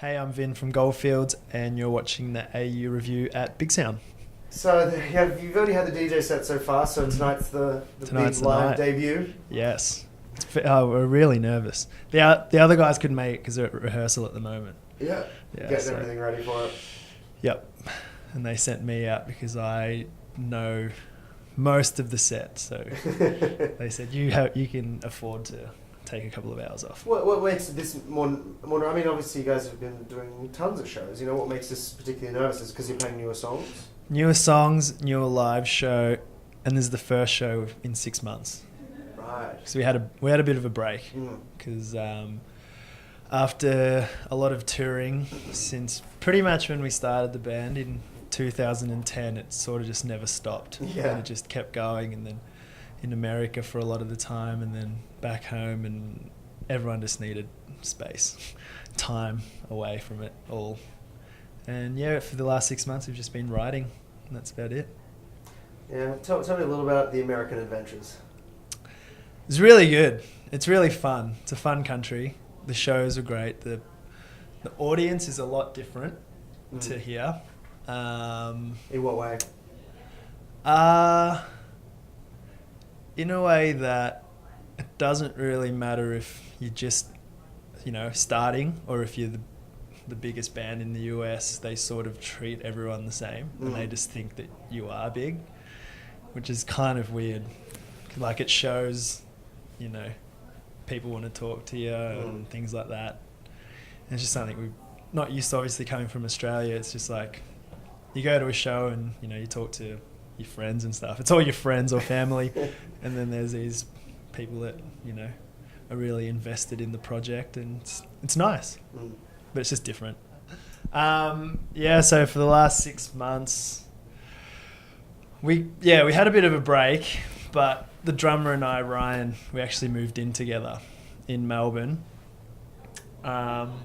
Hey, I'm Vin from Goldfields, and you're watching the AU review at BIGSOUND. So you've already had the DJ set so far, so tonight's the big live debut. Yes. We're really nervous. The other guys couldn't make it because they're at rehearsal at the moment. Yeah, getting everything ready for it. Yep. And they sent me out because I know most of the set, so they said you can afford to take a couple of hours off. What makes this more? I mean, obviously you guys have been doing tons of shows. You know, what makes this particularly nervous is because you're playing newer songs. Newer songs, newer live show, and this is the first show in 6 months. Right. So we had a bit of a break because after a lot of touring since pretty much when we started the band in 2010, it sort of just never stopped. Yeah. And it just kept going, and then in America for a lot of the time, and then back home, and everyone just needed space, time away from it all. And yeah, for the last 6 months we've just been writing, and that's about it. Yeah, tell me a little about the American adventures. It's really good. It's really fun. It's a fun country. The shows are great. The audience is a lot different to here. In what way? In a way that it doesn't really matter if you're just, starting or if you're the biggest band in the US. They sort of treat everyone the same, and they just think that you are big, which is kind of weird. Like, it shows, people want to talk to you and things like that. And it's just something we're not used to, obviously, coming from Australia. It's just like, you go to a show and, you talk to your friends and stuff. It's all your friends or family. And then there's these people that, are really invested in the project, and it's nice. But it's just different. So for the last 6 months, we had a bit of a break, but the drummer and I, Ryan, we actually moved in together in Melbourne. And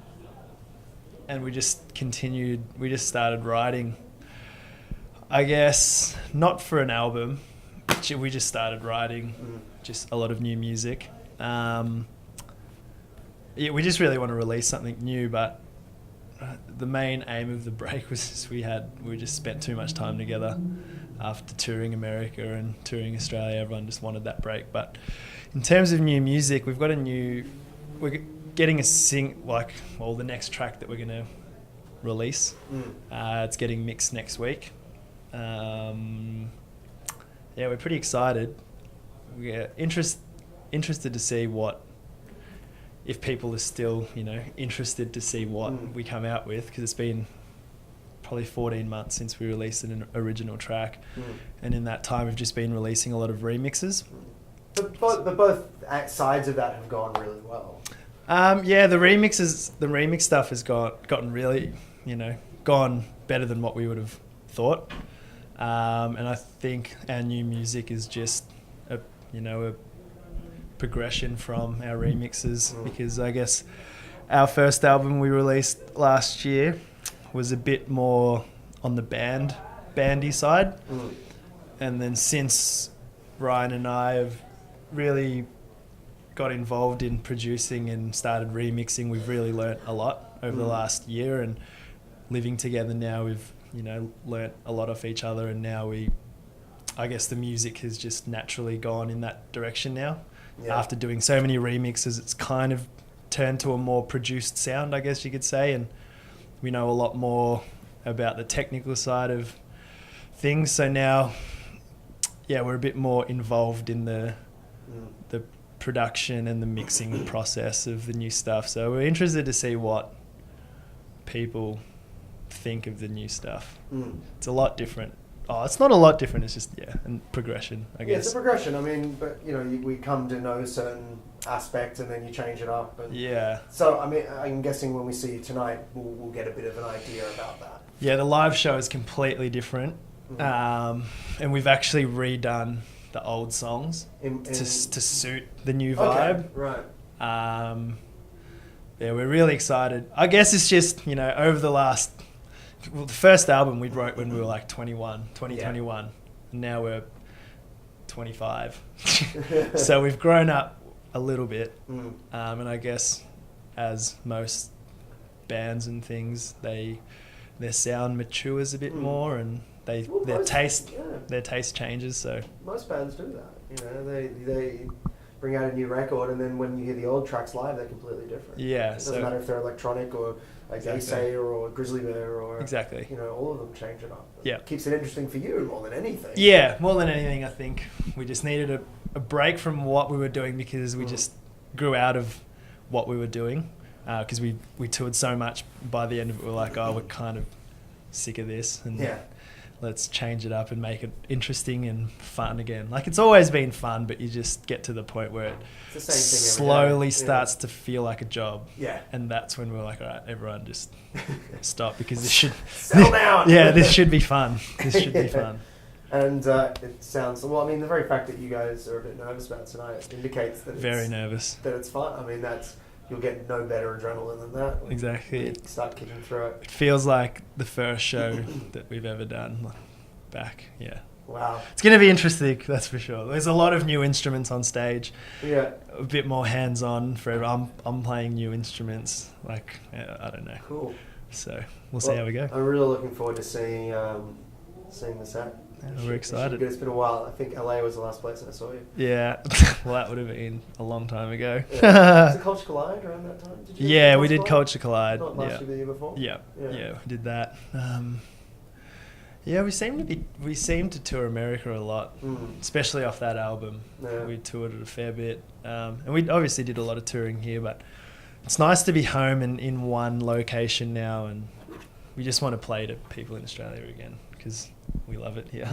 we just started writing, I guess, not for an album. We just started writing just a lot of new music. We just really want to release something new, but the main aim of the break was we just spent too much time together after touring America and touring Australia. Everyone just wanted that break. But in terms of new music, we're getting the next track that we're going to release. It's getting mixed next week. We're pretty excited. We're interested to see if people are still, interested to see what we come out with, because it's been probably 14 months since we released an original track, and in that time we've just been releasing a lot of remixes. But both sides of that have gone really well. The remix stuff has gotten really, gone better than what we would have thought. And I think our new music is just a progression from our remixes, because I guess our first album we released last year was a bit more on the bandy side. And then since Ryan and I have really got involved in producing and started remixing, we've really learnt a lot over the last year, and living together now we've learnt a lot off each other, and now I guess the music has just naturally gone in that direction now. After doing so many remixes, it's kind of turned to a more produced sound, I guess you could say, and we know a lot more about the technical side of things. So now, we're a bit more involved in the production and the mixing process of the new stuff. So we're interested to see what people think of the new stuff. It's a lot different. It's not a lot different. It's just and progression, I guess. Yeah, it's a progression. I mean, but we come to know certain aspects, and then you change it up. And so I mean, I'm guessing when we see you tonight, we'll get a bit of an idea about that. Yeah, the live show is completely different, and we've actually redone the old songs to suit the new vibe. Okay, right. We're really excited. I guess it's just over the last. Well, the first album we wrote when we were like 21. And now we're 25. So we've grown up a little bit. And I guess as most bands and things, their sound matures a bit more, and their taste changes. So most bands do that. You know, they bring out a new record, and then when you hear the old tracks live, they're completely different. Yeah, it doesn't matter if they're electronic or like Ace or Grizzly Bear or you know, all of them change it up. Yeah, it keeps it interesting for you more than anything. Yeah, more than anything, I think we just needed a break from what we were doing, because we just grew out of what we were doing, because we toured so much. By the end of it, we were like, oh, we're kind of sick of this, and let's change it up and make it interesting and fun again. Like, it's always been fun, but you just get to the point where it slowly starts to feel like a job. Yeah. And that's when we're like, all right, everyone just stop, because this should settle down. Yeah, this should be fun. This should be fun. And it sounds, well, I mean, the very fact that you guys are a bit nervous about tonight indicates that very nervous. That it's fun. I mean, you'll get no better adrenaline than that. Exactly. You start kicking through it. It feels like the first show that we've ever done back. Yeah. Wow. It's going to be interesting, that's for sure. There's a lot of new instruments on stage. Yeah. A bit more hands-on for everyone. I'm playing new instruments. Like, I don't know. Cool. So we'll see how we go. I'm really looking forward to seeing the set. Yeah, we're excited. It's been a while. I think LA was the last place I saw you. Yeah, well, that would have been a long time ago. Was it Culture Collide around that time? Did you we did Culture Collide. Not last year, the year before? Yeah, we did that. We seem to tour America a lot, especially off that album. Yeah. We toured it a fair bit, and we obviously did a lot of touring here, but it's nice to be home and in one location now, and we just want to play to people in Australia again, because we love it here.